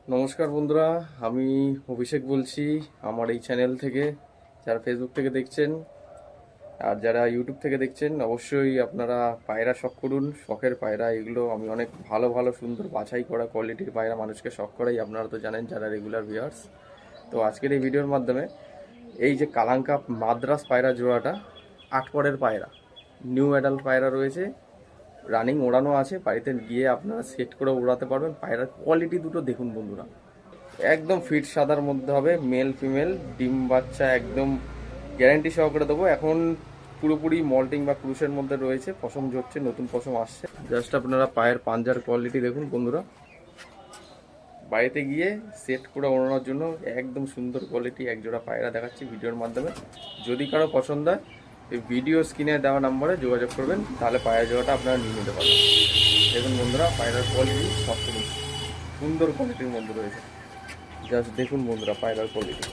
নমস্কার বন্ধুরা, আমি অভিষেক বলছি আমার এই চ্যানেল থেকে। যারা ফেসবুক থেকে দেখছেন আর যারা ইউটিউব থেকে দেখছেন, অবশ্যই আপনারা পায়রা শখ করুন। শখের পায়রা এগুলো, আমি অনেক ভালো ভালো সুন্দর বাছাই করা কোয়ালিটির পায়রা মানুষকে শখ করাই, আপনারা তো জানেন যারা রেগুলার ভিউয়ার্স। তো আজকের এই ভিডিওর মাধ্যমে এই যে কালাঙ্কা মাদ্রাস পায়রা জোড়াটা, 8 পরের পায়রা, নিউ অ্যাডাল্ট পায়রা রয়েছে, রানিং ওড়ানো আছে। বাড়িতে গিয়ে আপনারা সেট করে ওড়াতে পারবেন। পায়রার কোয়ালিটি দুটো দেখুন বন্ধুরা, একদম ফিট সাদার মধ্যে হবে, মেল ফিমেল, ডিম বাচ্চা একদম গ্যারান্টি সহকারে দেবো। এখন পুরোপুরি মল্টিং বা ক্রুশের মধ্যে রয়েছে, পশম ঝরছে, নতুন পশম আসছে। জাস্ট আপনারা পায়ের পাঞ্জার কোয়ালিটি দেখুন বন্ধুরা। বাড়িতে গিয়ে সেট করে ওড়ানোর জন্য একদম সুন্দর কোয়ালিটি একজোড়া পায়রা দেখাচ্ছি ভিডিওর মাধ্যমে। যদি কারো পছন্দ হয়, এই ভিডিও স্ক্রিনে দেওয়া নাম্বারে যোগাযোগ করবেন, তাহলে পায়রা জোড়াটা আপনারা নিয়ে নিতে পারবেন। দেখুন বন্ধুরা, পায়রার কোয়ালিটি সব সুন্দর কোয়ালিটির মধ্যে রয়েছে। জাস্ট দেখুন বন্ধুরা পায়রার কোয়ালিটি।